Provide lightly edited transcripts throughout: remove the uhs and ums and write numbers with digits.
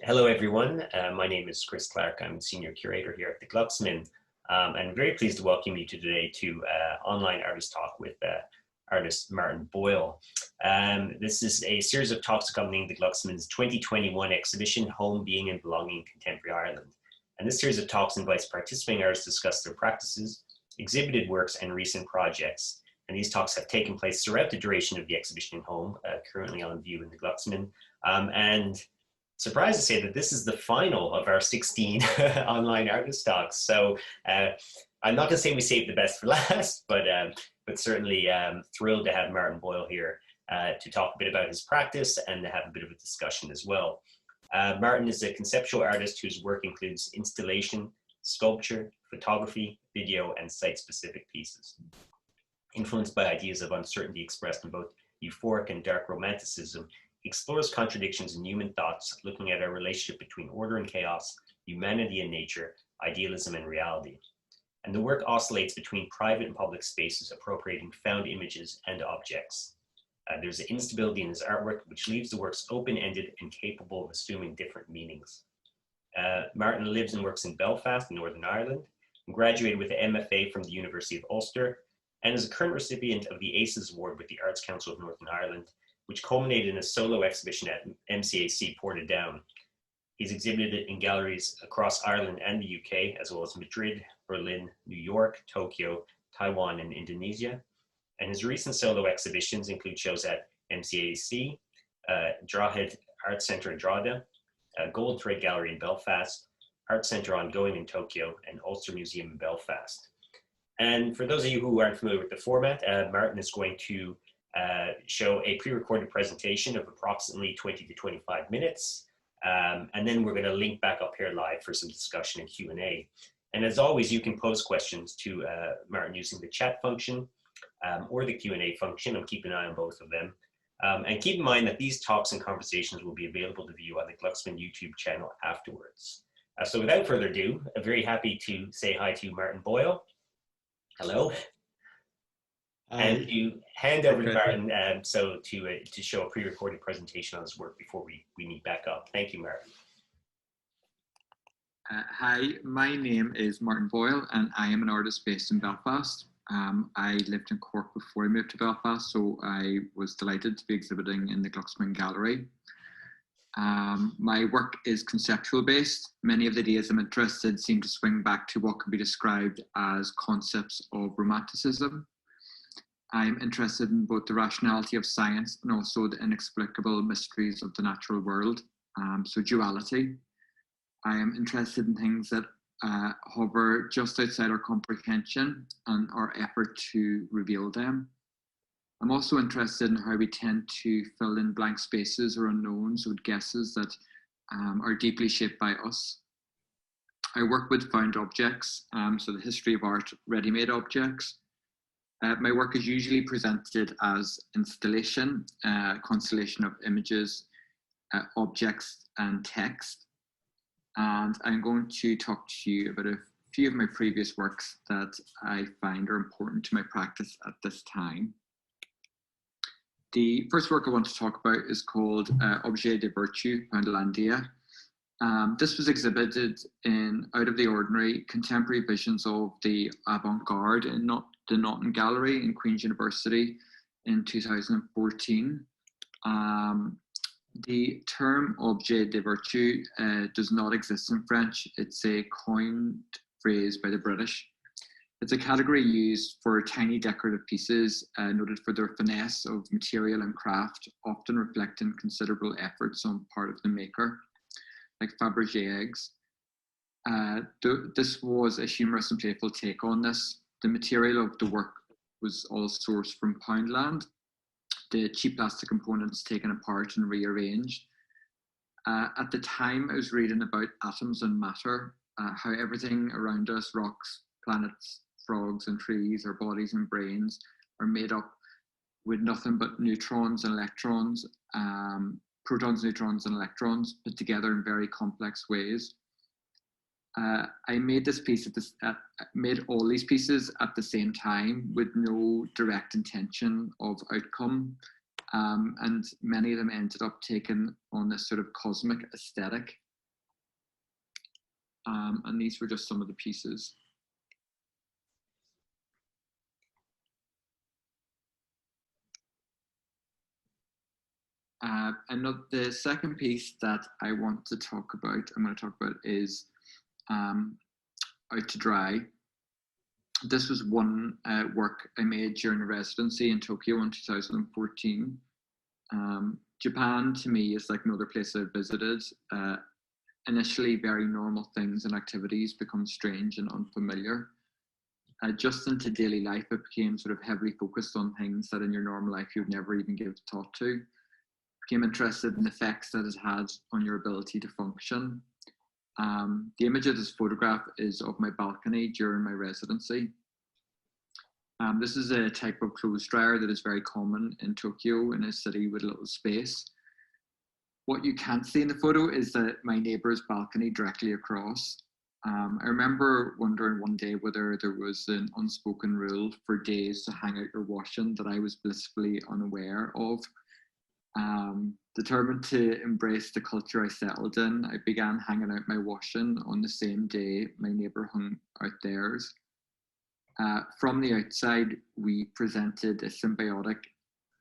Hello, everyone. My name is Chris Clark. I'm Senior Curator here at the Glucksman. And I'm very pleased to welcome you today to Online Artist Talk with artist Martin Boyle. This is a series of talks accompanying the Glucksman's 2021 exhibition, Home, Being and Belonging in Contemporary Ireland. And this series of talks invites participating artists to discuss their practices, exhibited works, and recent projects. And these talks have taken place throughout the duration of the exhibition in Home, currently on view in the Glucksman. And surprised to say that this is the final of our 16 online artist talks. So I'm not going to say we saved the best for last, but certainly thrilled to have Martin Boyle here to talk a bit about his practice and to have a bit of a discussion as well. Martin is a conceptual artist whose work includes installation, sculpture, photography, video, and site-specific pieces. Influenced by ideas of uncertainty expressed in both euphoric and dark romanticism, he explores contradictions in human thoughts, looking at our relationship between order and chaos, humanity and nature, idealism and reality. And the work oscillates between private and public spaces, appropriating found images and objects. There's an instability in his artwork, which leaves the works open-ended and capable of assuming different meanings. Martin lives and works in Belfast, in Northern Ireland, and graduated with an MFA from the University of Ulster, and is a current recipient of the ACES Award with the Arts Council of Northern Ireland, which culminated in a solo exhibition at MCAC Portadown. He's exhibited in galleries across Ireland and the UK, as well as Madrid, Berlin, New York, Tokyo, Taiwan, and Indonesia. And his recent solo exhibitions include shows at MCAC, Drawhead Art Centre in Drogheda, Gold Thread Gallery in Belfast, Art Centre Ongoing in Tokyo, and Ulster Museum in Belfast. And for those of you who aren't familiar with the format, Martin is going to show a pre-recorded presentation of approximately 20 to 25 minutes. And then we're going to link back up here live for some discussion and Q&A. And as always, you can pose questions to Martin using the chat function or the Q&A function. I'm keeping an eye on both of them. And keep in mind that these talks and conversations will be available to view on the Glucksman YouTube channel afterwards. So without further ado, I'm very happy to say hi to Martin Boyle. Hello. And to hand over to Martin to show a pre-recorded presentation on his work before we meet back up. Thank you, Martin. Hi, my name is Martin Boyle and I am an artist based in Belfast. I lived in Cork before I moved to Belfast, so I was delighted to be exhibiting in the Glucksman Gallery. My work is conceptual based. Many of the ideas I'm interested in seem to swing back to what can be described as concepts of romanticism. I'm interested in both the rationality of science and also the inexplicable mysteries of the natural world, so duality. I am interested in things that hover just outside our comprehension and our effort to reveal them. I'm also interested in how we tend to fill in blank spaces or unknowns with guesses that are deeply shaped by us. I work with found objects, so the history of art, ready-made objects. My work is usually presented as installation, constellation of images, objects, and text. And I'm going to talk to you about a few of my previous works that I find are important to my practice at this time. The first work I want to talk about is called Objet de Virtue, Poundlandia. This was exhibited in Out of the Ordinary, Contemporary Visions of the Avant-Garde in the Naughton Gallery in Queen's University in 2014. The term objet de vertu does not exist in French. It's a coined phrase by the British. It's a category used for tiny decorative pieces, noted for their finesse of material and craft, often reflecting considerable efforts on part of the maker, like Fabergé eggs. This was a humorous and playful take on this. The material of the work was all sourced from Poundland, the cheap plastic components taken apart and rearranged. At the time, I was reading about atoms and matter, how everything around us, rocks, planets, frogs and trees, our bodies and brains, are made up with nothing but neutrons and electrons, protons, neutrons and electrons put together in very complex ways. I made this piece made all these pieces at the same time with no direct intention of outcome, and many of them ended up taking on this sort of cosmic aesthetic And these were just some of the pieces. And the second piece that I want to talk about, is Out to Dry. This was one work I made during a residency in Tokyo in 2014. Japan to me is like no other place I've visited. Initially, very normal things and activities become strange and unfamiliar. Just into daily life, it became sort of heavily focused on things that in your normal life you'd never even give thought to. Became interested in the effects that it had on your ability to function. The image of this photograph is of my balcony during my residency. This is a type of clothes dryer that is very common in Tokyo, in a city with a little space. What you can't see in the photo is that my neighbour's balcony directly across. I remember wondering one day whether there was an unspoken rule for days to hang out your washing that I was blissfully unaware of. Determined to embrace the culture I settled in, I began hanging out my washing on the same day my neighbour hung out theirs. From the outside, we presented a symbiotic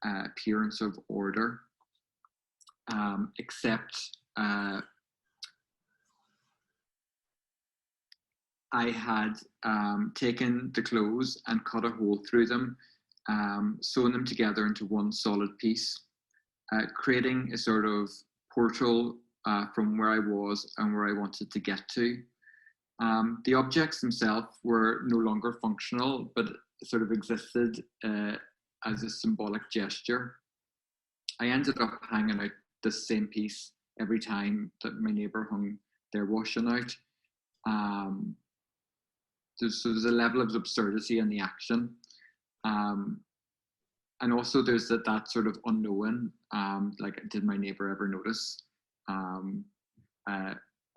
appearance of order, except I had taken the clothes and cut a hole through them, sewn them together into one solid piece, creating a sort of portal from where I was and where I wanted to get to. The objects themselves were no longer functional, but sort of existed as a symbolic gesture. I ended up hanging out the same piece every time that my neighbour hung their washing out. So there's a level of absurdity in the action. And also there's that sort of unknown, like, did my neighbour ever notice?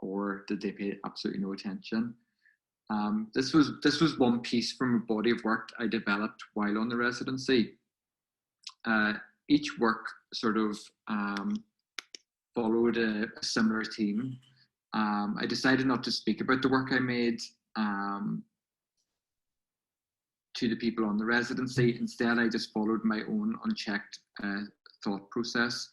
Or did they pay absolutely no attention? This was one piece from a body of work I developed while on the residency. Each work sort of followed a similar theme. I decided not to speak about the work I made to the people on the residency. Instead, I just followed my own unchecked thought process.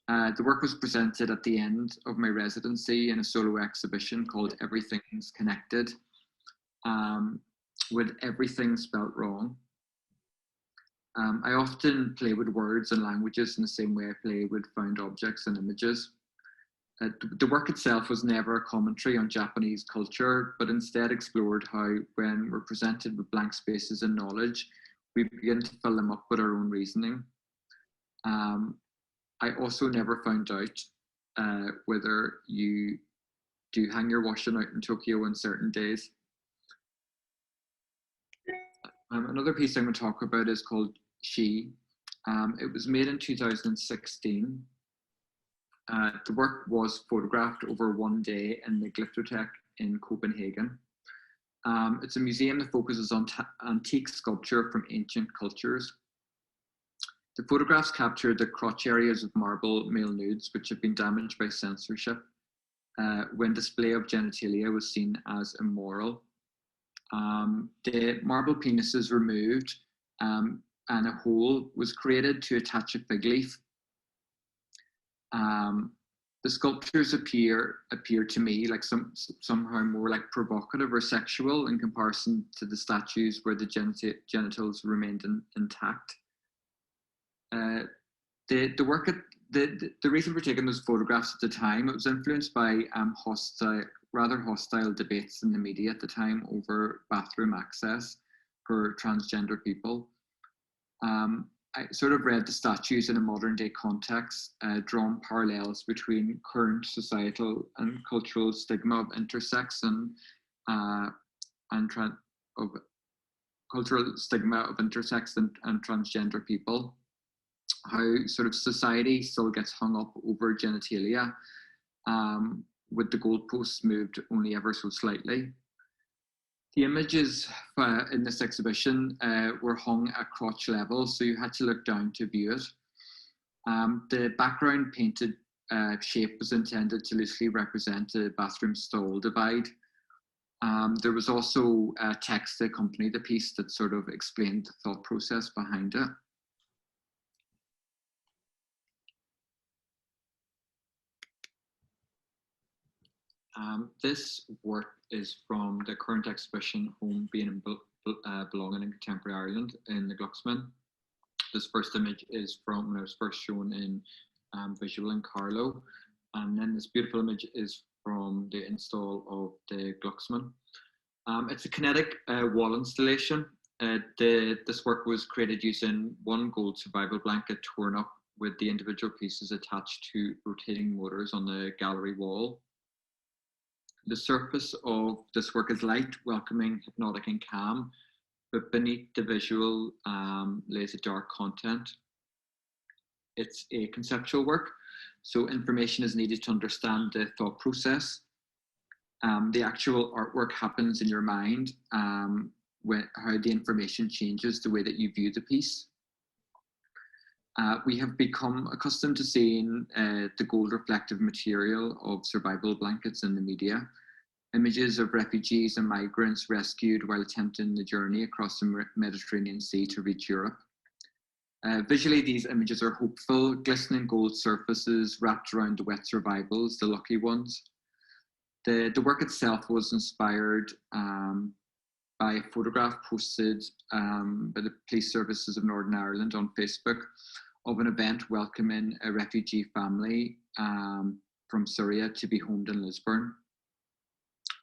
The work was presented at the end of my residency in a solo exhibition called Everything's Connected, with everything spelt wrong. I often play with words and languages in the same way I play with found objects and images. The work itself was never a commentary on Japanese culture, but instead explored how, when we're presented with blank spaces in knowledge, we begin to fill them up with our own reasoning. I also never found out whether you do hang your washing out in Tokyo on certain days. Another piece I'm going to talk about is called She. It was made in 2016. The work was photographed over one day in the Glyptotek in Copenhagen. It's a museum that focuses on antique sculpture from ancient cultures. The photographs captured the crotch areas of marble male nudes, which have been damaged by censorship, when display of genitalia was seen as immoral. The marble penis is removed, and a hole was created to attach a fig leaf. The sculptures appear to me like somehow more like provocative or sexual in comparison to the statues where the genitals remained intact. The work the reason for taking those photographs at the time, it was influenced by rather hostile debates in the media at the time over bathroom access for transgender people. I sort of read the statues in a modern day context, drawn parallels between current societal and cultural stigma of intersex cultural stigma of intersex and transgender people. How sort of society still gets hung up over genitalia, with the goalposts moved only ever so slightly. The images in this exhibition were hung at crotch level, so you had to look down to view it. The background painted shape was intended to loosely represent a bathroom stall divide. There was also text that accompanied the piece that sort of explained the thought process behind it. This work is from the current exhibition, Home, Being and Belonging in Contemporary Ireland in the Glucksman. This first image is from when it was first shown in Visual in Carlow. And then this beautiful image is from the install of the Glucksman. It's a kinetic wall installation. This work was created using one gold survival blanket torn up with the individual pieces attached to rotating motors on the gallery wall. The surface of this work is light, welcoming, hypnotic and calm, but beneath the visual lays a dark content. It's a conceptual work, so information is needed to understand the thought process. The actual artwork happens in your mind, how the information changes the way that you view the piece. We have become accustomed to seeing the gold reflective material of survival blankets in the media. Images of refugees and migrants rescued while attempting the journey across the Mediterranean Sea to reach Europe. Visually, these images are hopeful, glistening gold surfaces wrapped around the wet survivals, the lucky ones. The work itself was inspired by a photograph posted by the Police Services of Northern Ireland on Facebook of an event welcoming a refugee family from Syria to be homed in Lisburn.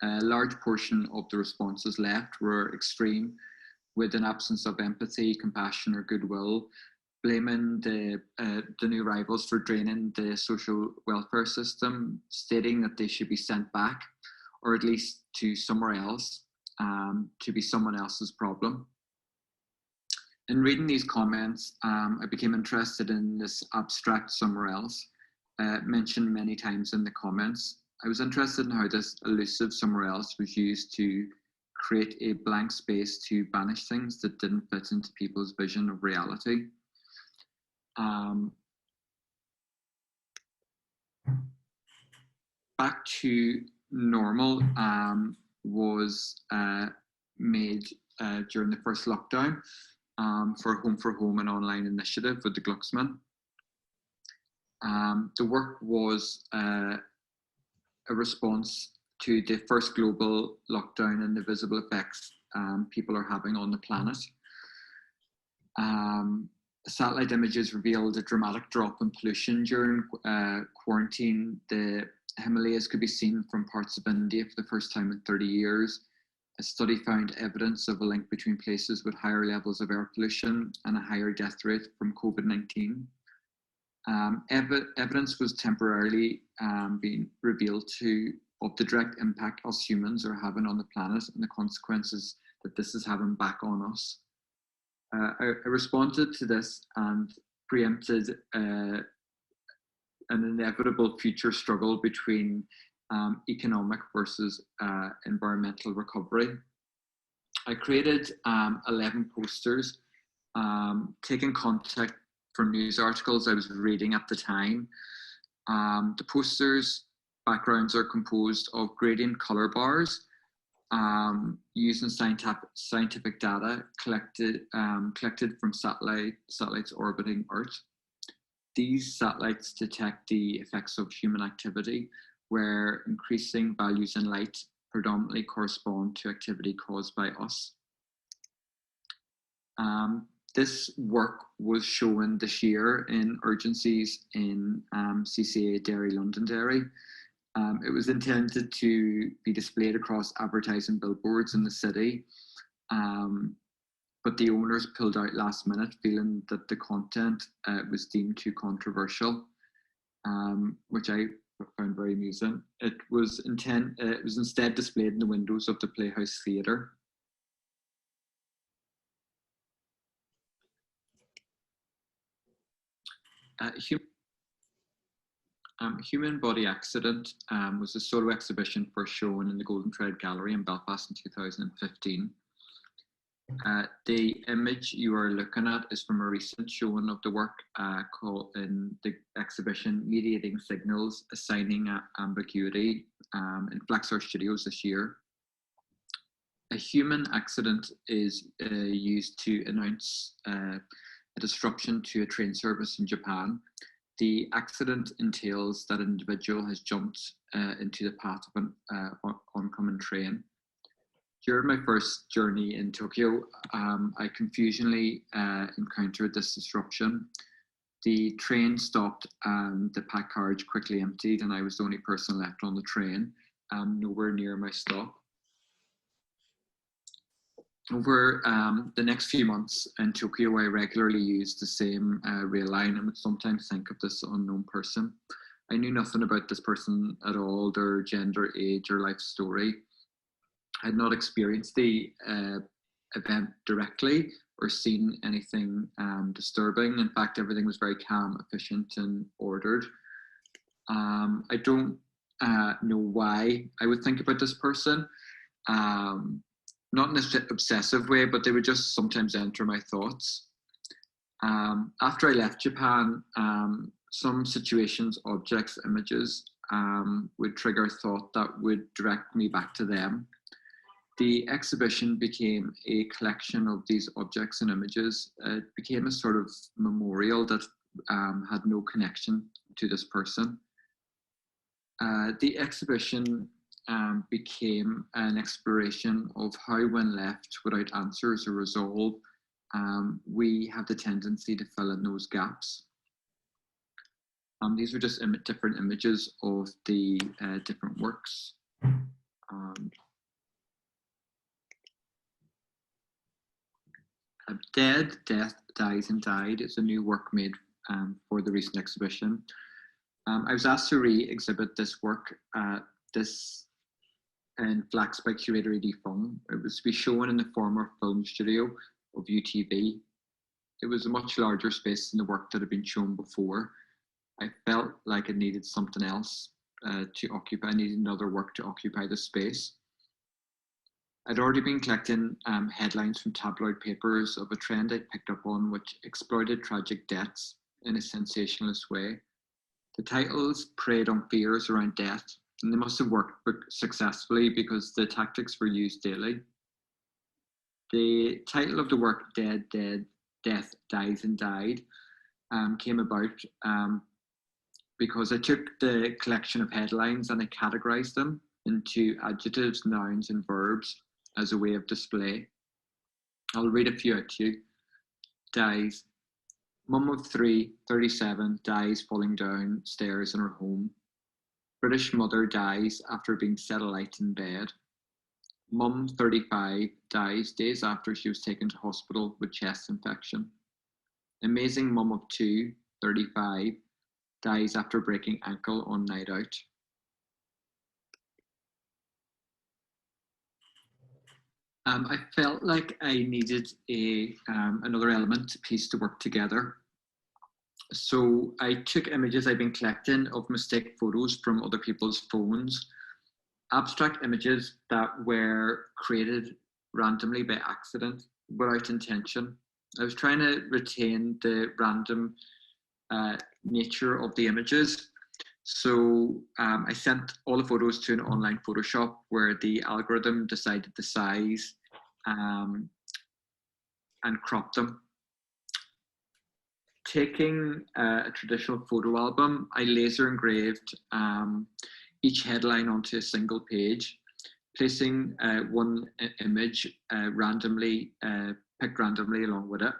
A large portion of the responses left were extreme, with an absence of empathy, compassion, or goodwill, blaming the new arrivals for draining the social welfare system, stating that they should be sent back, or at least to somewhere else, to be someone else's problem. In reading these comments, I became interested in this abstract somewhere else, mentioned many times in the comments. I was interested in how this elusive somewhere else was used to create a blank space to banish things that didn't fit into people's vision of reality. Back to Normal was made during the first lockdown for Home an online initiative with the Glucksman. The work was a response to the first global lockdown and the visible effects people are having on the planet. Satellite images revealed a dramatic drop in pollution during quarantine. The Himalayas could be seen from parts of India for the first time in 30 years. A study found evidence of a link between places with higher levels of air pollution and a higher death rate from COVID-19. Evidence was temporarily being revealed of the direct impact us humans are having on the planet and the consequences that this is having back on us. I responded to this and preempted an inevitable future struggle between economic versus environmental recovery. I created 11 posters, taking context from news articles I was reading at the time. The posters' backgrounds are composed of gradient color bars using scientific data collected from satellites orbiting Earth. These satellites detect the effects of human activity, where increasing values in light predominantly correspond to activity caused by us. This work was shown this year in Urgencies in CCA Derry, Londonderry. It was intended to be displayed across advertising billboards in the city, but the owners pulled out last minute, feeling that the content was deemed too controversial, which I found very amusing. It was instead displayed in the windows of the Playhouse Theatre. Human Body Accident was a solo exhibition first shown in the Golden Thread Gallery in Belfast in 2015. The image you are looking at is from a recent showing of the work called in the exhibition Mediating Signals, Assigning Ambiguity in Flexar Studios this year. A human accident is used to announce a disruption to a train service in Japan. The accident entails that an individual has jumped into the path of an oncoming train. During my first journey in Tokyo, I confusionally encountered this disruption. The train stopped and the packed carriage quickly emptied, and I was the only person left on the train, nowhere near my stop. Over the next few months in Tokyo, I regularly used the same rail line and would sometimes think of this unknown person. I knew nothing about this person at all, their gender, age, or life story. I had not experienced the event directly or seen anything disturbing. In fact, everything was very calm, efficient, and ordered. I don't know why I would think about this person. Not in an obsessive way, but they would just sometimes enter my thoughts. After I left Japan, some situations, objects, images would trigger thought that would direct me back to them. The exhibition became a collection of these objects and images. It became a sort of memorial that had no connection to this person. The exhibition became an exploration of how, when left without answers or resolve, we have the tendency to fill in those gaps. These were just different images of the different works. Dead, Death, Dies and Died is a new work made for the recent exhibition. I was asked to re-exhibit this work in Flax by curator Edie Fung. It was to be shown in the former film studio of UTV. It was a much larger space than the work that had been shown before. I felt like it needed something else to occupy. I needed another work to occupy the space. I'd already been collecting headlines from tabloid papers of a trend I'd picked up on which exploited tragic deaths in a sensationalist way. The titles preyed on fears around death, and they must have worked successfully because the tactics were used daily. The title of the work, Dead, Dead, Death, Dies and Died, came about because I took the collection of headlines and I categorized them into adjectives, nouns, and verbs as a way of display. I'll read a few out to you. Dies. Mum of 3, 37, dies falling down stairs in her home. British mother dies after being set alight in bed. Mum, 35, dies days after she was taken to hospital with chest infection. Amazing mum of 2, 35, dies after breaking ankle on night out. I felt like I needed another element to piece the work together. So I took images I'd been collecting of mistake photos from other people's phones, abstract images that were created randomly by accident, without intention. I was trying to retain the random nature of the images. So I sent all the photos to an online Photoshop where the algorithm decided the size and cropped them. Taking a traditional photo album, I laser engraved each headline onto a single page, placing one image picked randomly along with it.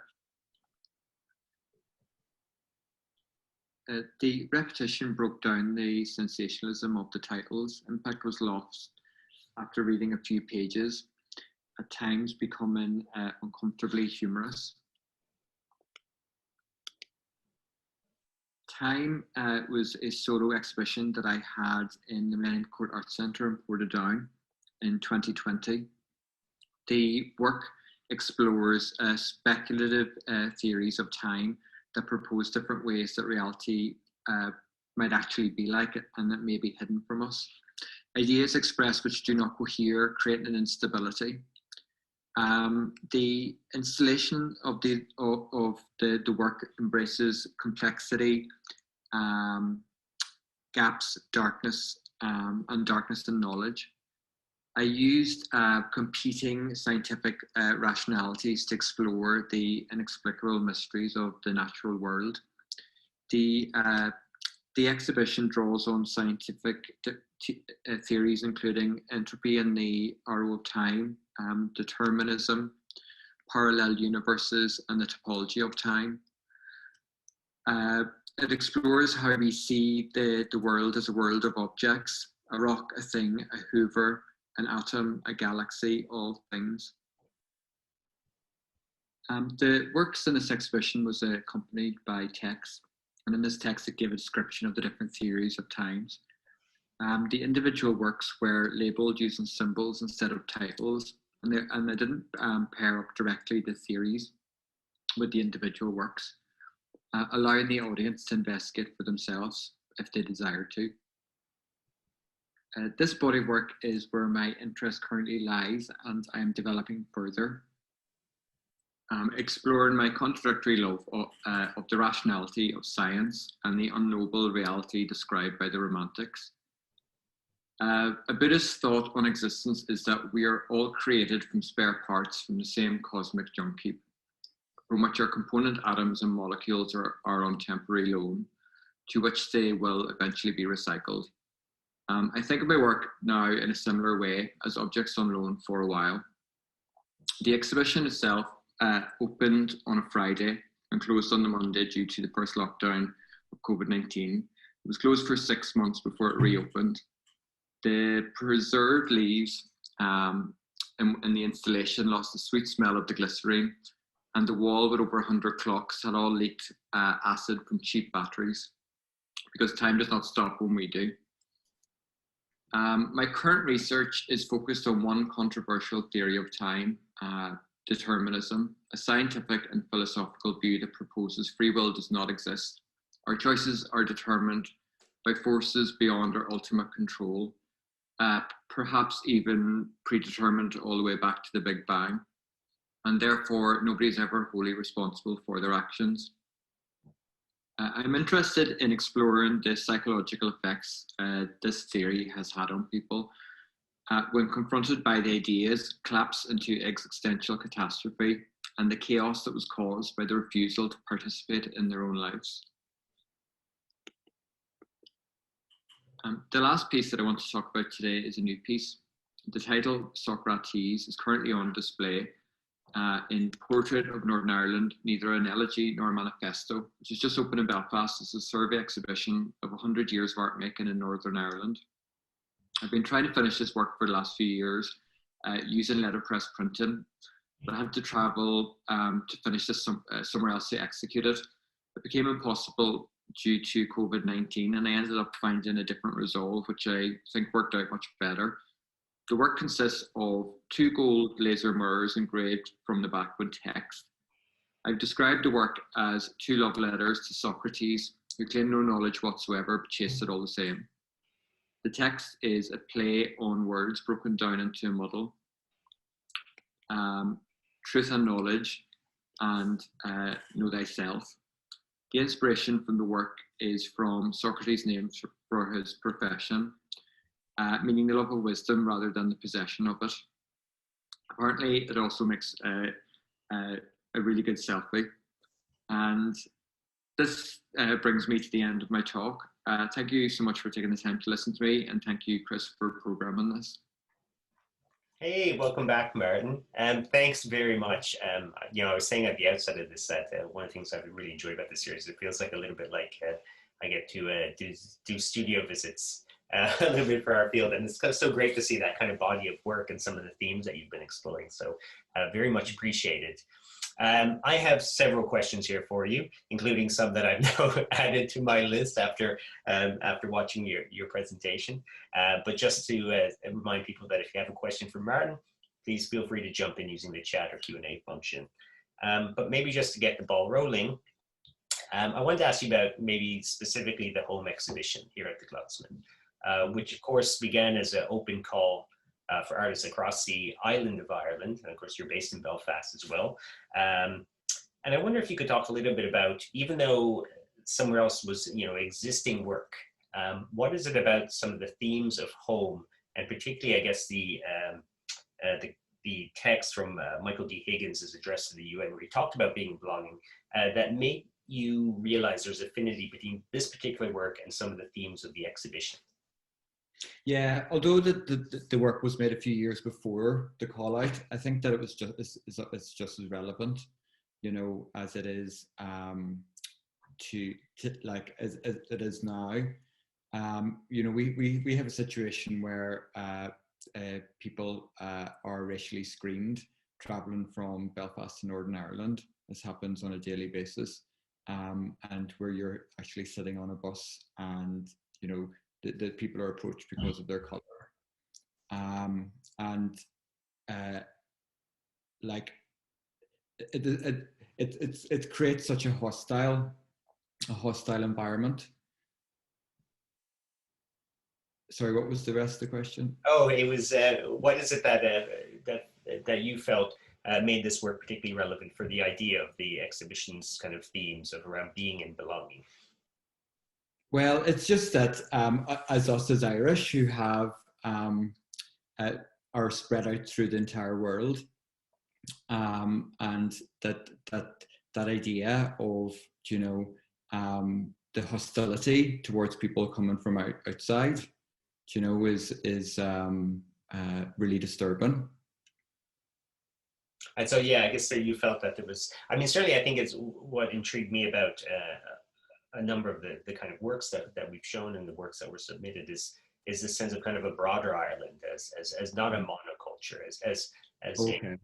The repetition broke down the sensationalism of the titles. Impact was lost after reading a few pages, at times becoming uncomfortably humorous. Time was a solo exhibition that I had in the Millennium Court Arts Centre in Portadown in 2020. The work explores speculative theories of time that propose different ways that reality might actually be like it and that may be hidden from us. Ideas expressed which do not cohere, create an instability. The installation of the work embraces complexity, gaps, darkness, and darkness in knowledge. I used competing scientific rationalities to explore the inexplicable mysteries of the natural world. The exhibition draws on scientific theories, including entropy and the arrow of time, determinism, parallel universes, and the topology of time. It explores how we see the world as a world of objects, a rock, a thing, a hoover, an atom, a galaxy, all things. The works in this exhibition was accompanied by text, and in this text it gave a description of the different theories of times. The individual works were labelled using symbols instead of titles, and they didn't pair up directly the theories with the individual works, allowing the audience to investigate for themselves if they desire to. This body of work is where my interest currently lies, and I am developing further, exploring my contradictory love of the rationality of science and the unknowable reality described by the Romantics. A Buddhist thought on existence is that we are all created from spare parts from the same cosmic junk heap, from which our component atoms and molecules are on temporary loan, to which they will eventually be recycled. I think of my work now in a similar way, as objects on loan for a while. The exhibition itself opened on a Friday and closed on the Monday due to the first lockdown of COVID-19. It was closed for 6 months before it reopened. The preserved leaves in the installation lost the sweet smell of the glycerine, and the wall with over 100 clocks had all leaked acid from cheap batteries, because time does not stop when we do. My current research is focused on one controversial theory of time, determinism, a scientific and philosophical view that proposes free will does not exist. Our choices are determined by forces beyond our ultimate control, perhaps even predetermined all the way back to the Big Bang, and therefore nobody is ever wholly responsible for their actions. I'm interested in exploring the psychological effects this theory has had on people. When confronted by the ideas, collapse into existential catastrophe and the chaos that was caused by the refusal to participate in their own lives. The last piece that I want to talk about today is a new piece. The title, Socrates, is currently on display in Portrait of Northern Ireland, neither an elegy nor a manifesto, which is just open in Belfast. It's a survey exhibition of 100 years of art making in Northern Ireland. I've been trying to finish this work for the last few years using letterpress printing, but I had to travel to finish this somewhere else to execute it. It became impossible due to COVID-19, and I ended up finding a different resolve, which I think worked out much better. The work consists of 2 gold laser mirrors engraved from the back with text. I've described the work as 2 love letters to Socrates, who claimed no knowledge whatsoever but chased it all the same. The text is a play on words broken down into a muddle. Truth and knowledge, and know thyself. The inspiration from the work is from Socrates' name for his profession, meaning the love of wisdom rather than the possession of it. Apparently, it also makes a really good selfie. And this brings me to the end of my talk. Thank you so much for taking the time to listen to me, and thank you, Chris, for programming this. Hey, welcome back, Martin. Thanks very much. I was saying at the outset of this set, one of the things I've really enjoyed about this series, it feels like a little bit like I get to do studio visits a little bit for our field, and it's so great to see that kind of body of work and some of the themes that you've been exploring. So very much appreciated. I have several questions here for you, including some that I've now added to my list after watching your presentation. But just to remind people that if you have a question for Martin, please feel free to jump in using the chat or Q&A function. But maybe just to get the ball rolling, I wanted to ask you about maybe specifically the home exhibition here at the Glucksman, which of course began as an open call for artists across the island of Ireland. And of course, you're based in Belfast as well. And I wonder if you could talk a little bit about, even though somewhere else was, existing work, what is it about some of the themes of home, and particularly, I guess, the text from Michael D. Higgins' address to the UN, where he talked about being belonging, that made you realize there's affinity between this particular work and some of the themes of the exhibition? Yeah, although the work was made a few years before the call out, I think that it was just it's just as relevant, as it is to like as it is now. We have a situation where people are racially screened traveling from Belfast to Northern Ireland. This happens on a daily basis, and where you're actually sitting on a bus, and the people are approached because of their color, and like it creates such a hostile environment. Sorry, what was the rest of the question? Oh, it was what is it that you felt made this work particularly relevant for the idea of the exhibition's kind of themes of around being and belonging? Well, it's just that as us as Irish who have are spread out through the entire world, and that idea of the hostility towards people coming from outside, is really disturbing. And so, yeah, I guess that you felt that there was, I mean, certainly I think it's what intrigued me about a number of the kind of works that we've shown and the works that were submitted is this sense of kind of a broader Ireland as not a monoculture, as Okay. an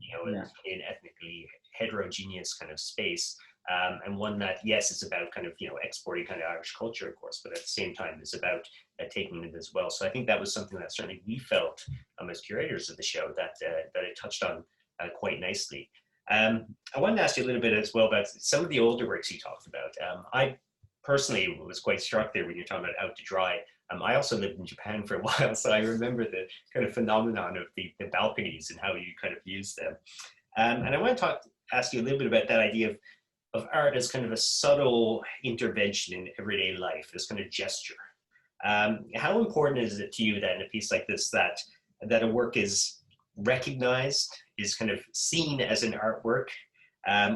ethnically heterogeneous kind of space, and one that, yes, is about kind of, exporting kind of Irish culture, of course, but at the same time is about taking it as well. So I think that was something that certainly we felt as curators of the show that it touched on quite nicely. I wanted to ask you a little bit as well about some of the older works you talked about. I personally was quite struck there when you're talking about Out to Dry. I also lived in Japan for a while, so I remember the kind of phenomenon of the balconies and how you kind of use them. And I want to ask you a little bit about that idea of art as kind of a subtle intervention in everyday life, this kind of gesture. How important is it to you that in a piece like this that a work is recognized, is kind of seen as an artwork,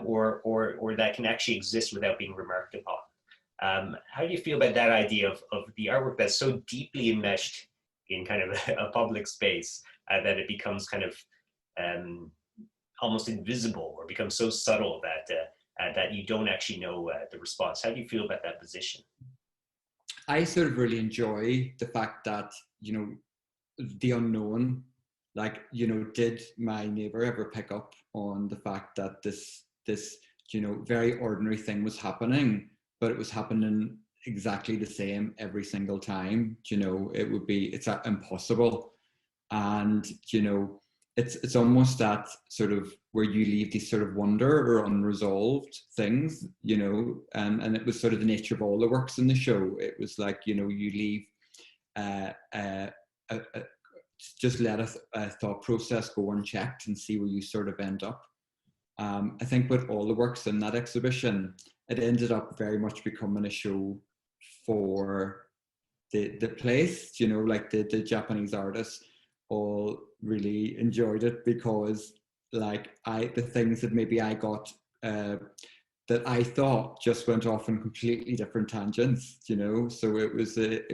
or that can actually exist without being remarked upon? How do you feel about that idea of the artwork that's so deeply enmeshed in kind of a public space that it becomes kind of almost invisible, or becomes so subtle that you don't actually know the response? How do you feel about that position? I sort of really enjoy the fact that, the unknown, did my neighbor ever pick up on the fact that this very ordinary thing was happening, but it was happening exactly the same every single time? It's impossible. And, it's almost that sort of where you leave these sort of wonder or unresolved things, and it was sort of the nature of all the works in the show. It was like, you leave, just let a thought process go unchecked and see where you sort of end up. I think with all the works in that exhibition, it ended up very much becoming a show for the place, the Japanese artists all really enjoyed it, because the things that maybe I got that I thought just went off in completely different tangents, so it was it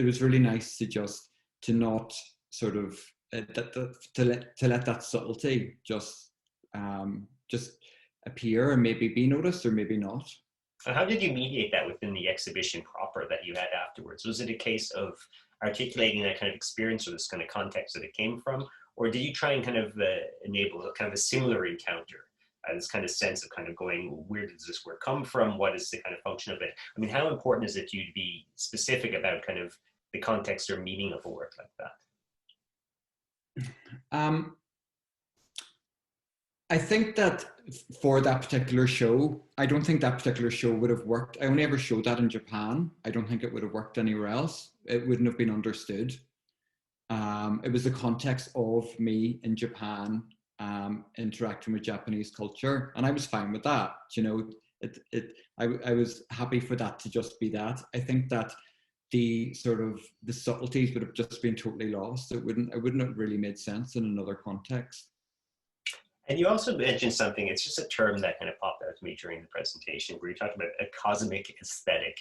was really nice to not sort of to let that subtlety just appear and maybe be noticed or maybe not. And how did you mediate that within the exhibition proper that you had afterwards? Was it a case of articulating that kind of experience or this kind of context that it came from, or did you try and kind of enable a kind of a similar encounter, this kind of sense of kind of going, where does this work come from? What is the kind of function of it? I mean, how important is it to you to be specific about kind of the context or meaning of a work like that? I think that for that particular show, I don't think that particular show would have worked. I only ever showed that in Japan. I don't think it would have worked anywhere else. It wouldn't have been understood. It was the context of me in Japan, interacting with Japanese culture, and I was fine with that. You know, I was happy for that to just be that. I think that the sort of the subtleties would have just been totally lost. It wouldn't have really made sense in another context. And you also mentioned something, it's just a term that kind of popped out to me during the presentation, where you talked about a cosmic aesthetic,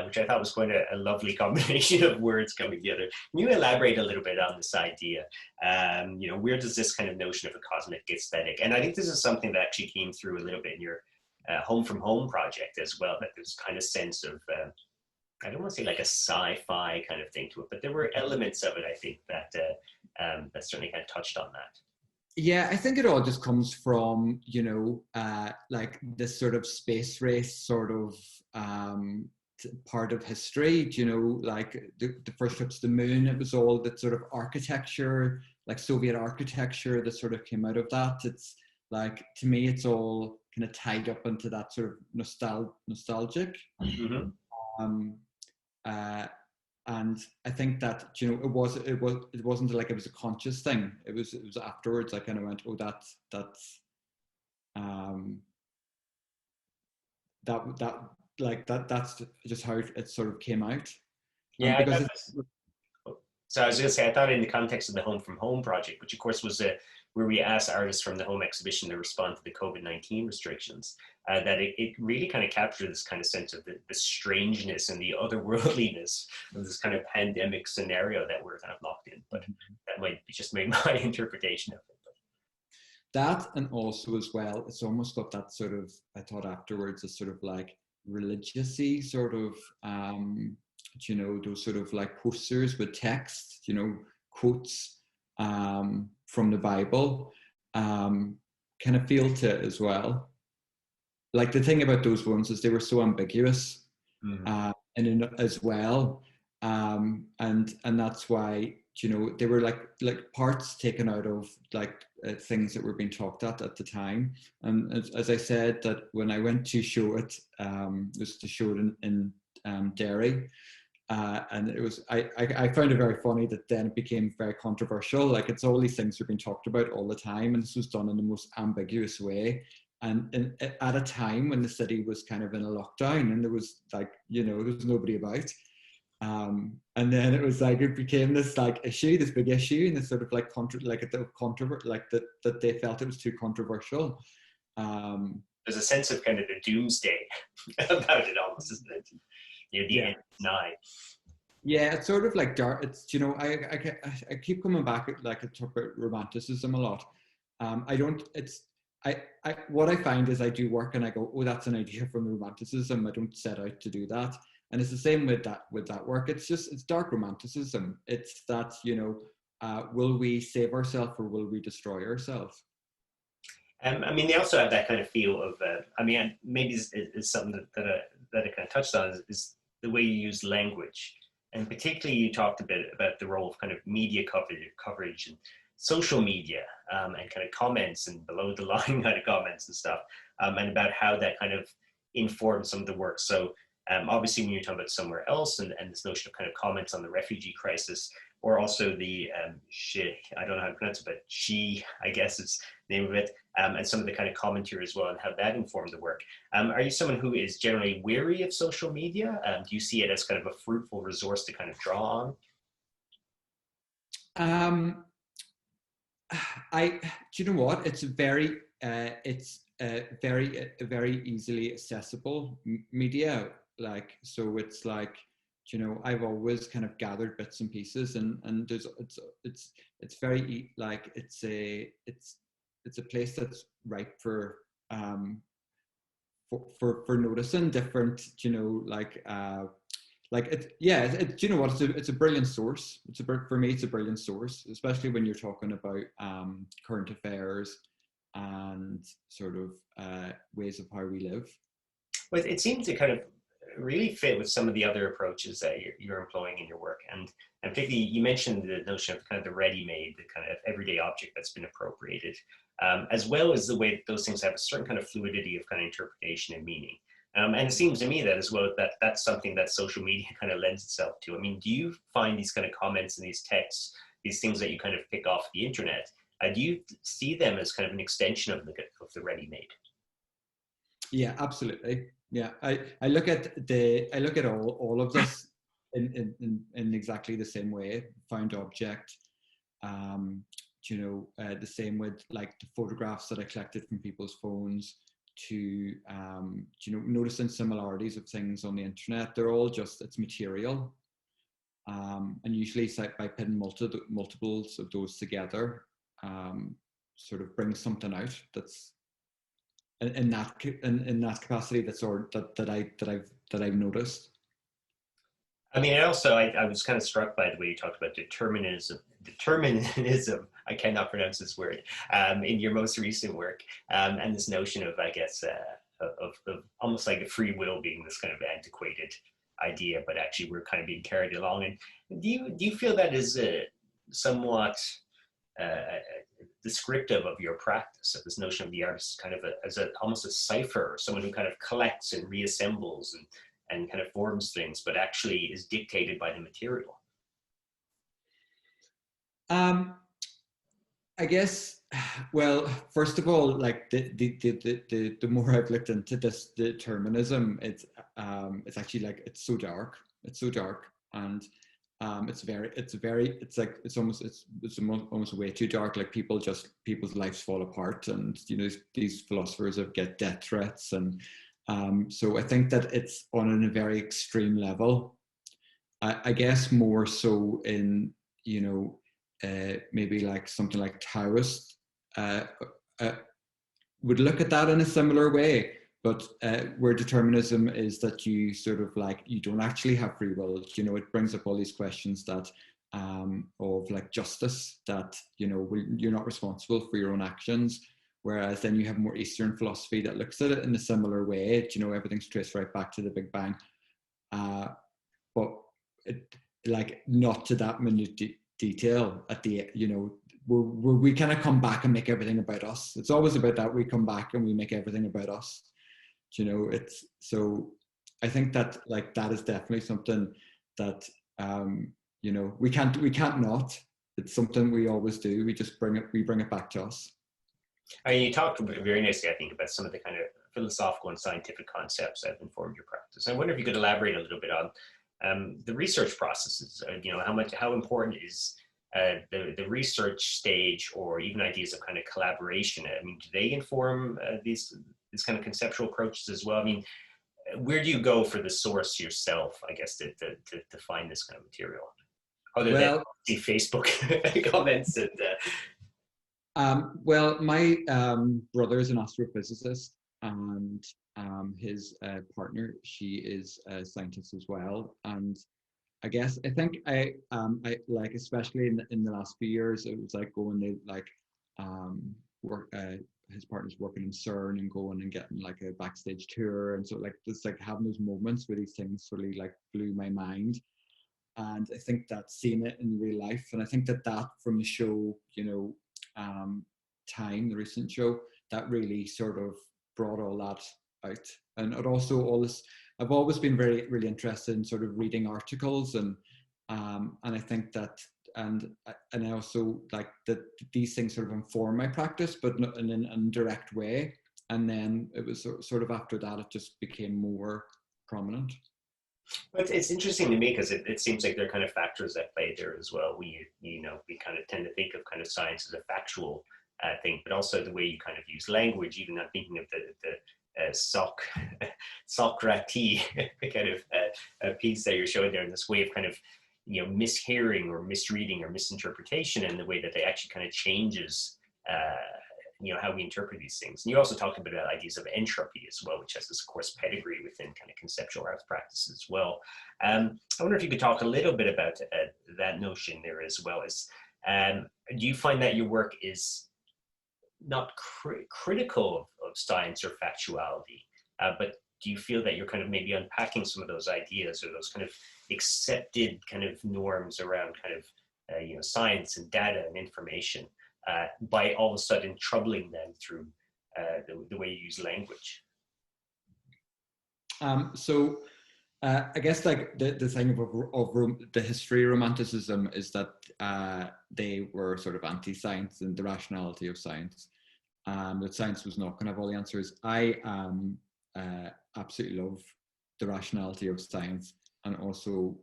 which I thought was quite a lovely combination of words coming together. Can you elaborate a little bit on this idea? You know, where does this kind of notion of a cosmic aesthetic? And I think this is something that actually came through a little bit in your Home from Home project as well, that there's kind of sense of, I don't want to say like a sci-fi kind of thing to it, but there were elements of it, I think, that that certainly kind of touched on that. Yeah, I think it all just comes from, you know, like this sort of space race sort of part of history, you know, like the first trips to the moon, it was all that sort of architecture, like Soviet architecture that sort of came out of that. It's like, to me, it's all kind of tied up into that sort of nostalgic. Mm-hmm. And I think that, you know, it wasn't like it was a conscious thing. It was afterwards I kind of went, oh, that's just how it sort of came out. Yeah, Because so I was going to say, I thought in the context of the Home from Home project, which of course was where we asked artists from the home exhibition to respond to the COVID-19 restrictions, that it really kind of captured this kind of sense of the strangeness and the otherworldliness of this kind of pandemic scenario that we're kind of locked in. But that might be just my interpretation of it. That, and also as well, it's almost got that sort of, I thought afterwards, a sort of like religious-y sort of, you know, those sort of like posters with text, you know, quotes from the Bible, kind of feel to it as well. Like the thing about those ones is they were so ambiguous, and as well, and that's why, you know, they were like parts taken out of like things that were being talked at the time. And as I said, that when I went to show it, was to show it in Derry, and it was I found it very funny that then it became very controversial. Like, it's all these things that are being talked about all the time, and this was done in the most ambiguous way. And at a time when the city was kind of in a lockdown, and there was like, you know, there was nobody about. And then it was like, it became this like issue, this big issue, and this sort of like that they felt it was too controversial. There's a sense of kind of the doomsday about it almost, isn't it? You know, the end is nigh. Yeah, it's sort of like dark. It's, you know, I keep coming back at, like, I talk about romanticism a lot. What I find is I do work and I go, oh, that's an idea from romanticism. I don't set out to do that. And it's the same with that work. It's dark romanticism. It's that, you know, will we save ourselves or will we destroy ourselves? I mean, they also have that kind of feel of, I mean, maybe it's something that I kind of touched on is the way you use language. And particularly you talked a bit about the role of kind of media coverage and social media, and kind of comments and below the line kind of comments and stuff, and about how that kind of informs some of the work. So obviously when you're talking about Somewhere Else and this notion of kind of comments on the refugee crisis, or also the, I don't know how to pronounce it, but She, I guess is the name of it, and some of the kind of commentary as well and how that informed the work. Are you someone who is generally weary of social media? Do you see it as kind of a fruitful resource to kind of draw on? Do you know what? It's very very easily accessible media. Like, so it's like, you know, I've always kind of gathered bits and pieces, and it's very, like, it's a place that's ripe for noticing different, you know, like it, yeah, you know what? It's a brilliant source. For me, it's a brilliant source, especially when you're talking about current affairs and sort of ways of how we live. Well, it seems to kind of really fit with some of the other approaches that you're employing in your work, and particularly you mentioned the notion of kind of the ready-made, the kind of everyday object that's been appropriated, as well as the way that those things have a certain kind of fluidity of kind of interpretation and meaning. And it seems to me that as well, that's something that social media kind of lends itself to. I mean, do you find these kind of comments and these texts these things that you kind of pick off the internet, do you see them as kind of an extension of the ready-made? Yeah, absolutely. Yeah, I look at all of this in exactly the same way. Found object, the same with like the photographs that I collected from people's phones, to noticing similarities of things on the internet. They're all just, it's material, and usually it's like by putting multiples of those together, sort of brings something out that's in that capacity, that I've noticed. I mean, I was kind of struck by the way you talked about determinism. Determinism, I cannot pronounce this word, in your most recent work, and this notion of, I guess, of almost like a free will being this kind of antiquated idea, but actually we're kind of being carried along. And do you feel that is somewhat descriptive of your practice, of this notion of the artist kind of as almost a cipher, or someone who kind of collects and reassembles and kind of forms things, but actually is dictated by the material? I guess, well, first of all, like the more I've looked into this determinism, it's actually like, it's so dark, and it's almost way too dark. Like people's lives fall apart, and these philosophers get death threats, and so I think that it's on a very extreme level. I guess more so in maybe like something like Taoist would look at that in a similar way, but where determinism is that you sort of like, you don't actually have free will. It brings up all these questions that of like justice, that you're not responsible for your own actions. Whereas then you have more Eastern philosophy that looks at it in a similar way. Everything's traced right back to the Big Bang, but like not to that minute detail at the where we kind of come back and make everything about us. It's always about that. We come back and we make everything about us. It's so. I think that like that is definitely something that we can't not. It's something we always do. We bring it back to us. I mean, you talked very nicely, I think, about some of the kind of philosophical and scientific concepts that have informed your practice. I wonder if you could elaborate a little bit on the research processes. How important is the research stage, or even ideas of kind of collaboration? I mean, do they inform these kind of conceptual approaches as well? I mean, where do you go for the source yourself, I guess, to find this kind of material? Other than the Facebook comments and... Well, my brother is an astrophysicist, and his partner, she is a scientist as well. And I guess I think I like, especially in the last few years, it was like going to like work. His partner's working in CERN, and going and getting like a backstage tour, and so like just like having those moments where these things really like blew my mind. And I think that seeing it in real life, and I think that from the show, Time, the recent show, that really sort of brought all that out. And it also all this, I've always been really interested in sort of reading articles, and I think that, and I also like that these things sort of inform my practice, but not in an indirect way. And then it was sort of after that, it just became more prominent. But it's interesting to me because it seems like there are kind of factors that play there as well. We kind of tend to think of kind of science as a factual thing, but also the way you kind of use language. Even I'm thinking of the Socrates kind of piece that you're showing there, in this way of kind of mishearing or misreading or misinterpretation, and the way that they actually kind of changes how we interpret these things. And you also talked about ideas of entropy as well, which has this, of course, pedigree within kind of conceptual arts practices as well. I wonder if you could talk a little bit about that notion there, as well as, do you find that your work is not critical of science or factuality, but do you feel that you're kind of maybe unpacking some of those ideas, or those kind of accepted kind of norms around kind of science and data and information, by all of a sudden troubling them through the way you use language? So I guess like the thing of the history of Romanticism is that they were sort of anti-science and the rationality of science. That science was not going to have all the answers. I absolutely love the rationality of science and also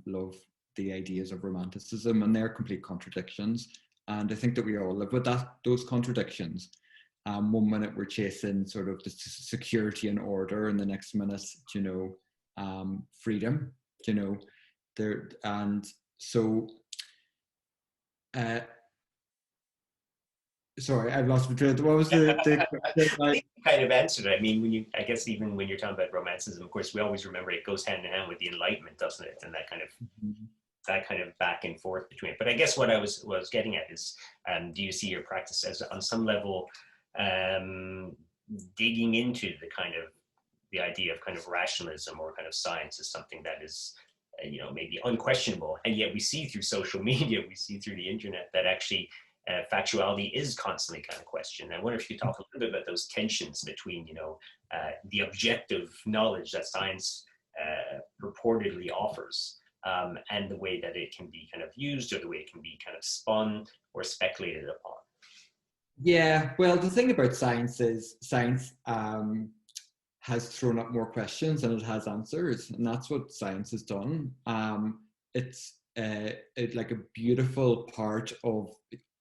love the ideas of Romanticism, and they're complete contradictions. And I think that we all live with those contradictions. One minute we're chasing sort of the security and order, and the next minute, freedom, there. And so, sorry, I've lost my train. What was the I think you kind of answered it. I mean, I guess even when you're talking about romanticism, of course, we always remember it goes hand in hand with the Enlightenment, doesn't it? And that kind of back and forth between it. But I guess what I was getting at is, do you see your practice as on some level digging into the idea of kind of rationalism or kind of science as something that is, maybe unquestionable, and yet we see through social media, we see through the internet that actually factuality is constantly kind of questioned. I wonder if you could talk a little bit about those tensions between, the objective knowledge that science purportedly offers, and the way that it can be kind of used, or the way it can be kind of spun or speculated upon. Yeah, well, the thing about science is science has thrown up more questions than it has answers, and that's what science has done. It's like a beautiful part of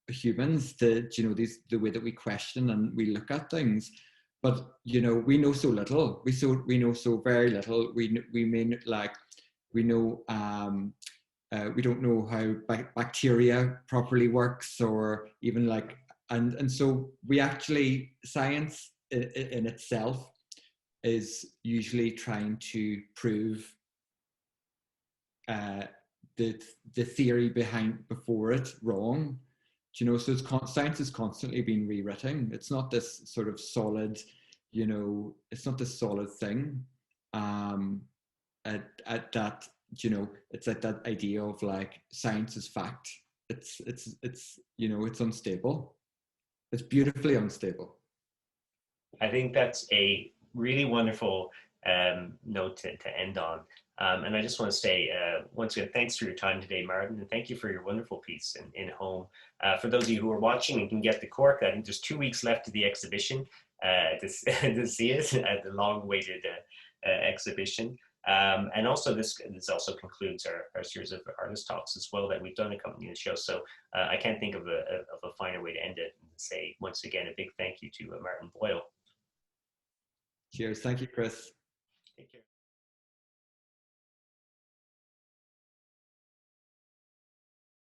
humans, the way that we question and we look at things. But we know so little. We know so very little. We may like we know we don't know how bacteria properly works, or even like and so we actually science in itself is usually trying to prove the theory before it wrong. So science is constantly being rewritten. It's not this sort of solid, it's not this solid thing. At that, it's like that idea of like science is fact. It's it's unstable. It's beautifully unstable. I think that's a really wonderful note to end on. And I just want to say, once again, thanks for your time today, Martin, and thank you for your wonderful piece in Home. For those of you who are watching and can get the cork, I think there's 2 weeks left to the exhibition to see it, at the long-awaited exhibition. And also, this also concludes our series of artist talks as well that we've done accompanying the show. So I can't think of a finer way to end it and say, once again, a big thank you to Martin Boyle. Cheers. Thank you, Chris. Take care.